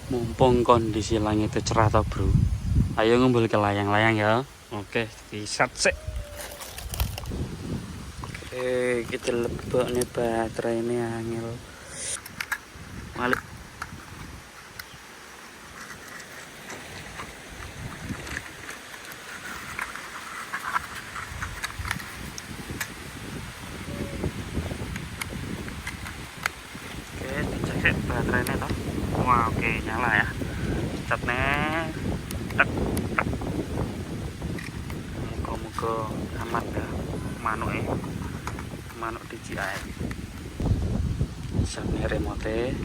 Mumpung kondisi langit itu cerah toh bro, ayo ngumpul ke layang-layang ya. Oke, di set sik. Oke, kita lebok nih baterai ini angel balik. Oke, dicek baterainya toh. Wah, oke nyala ya. Catnya tek tek. Muga-muga aman ya manuk DJI. Sini remote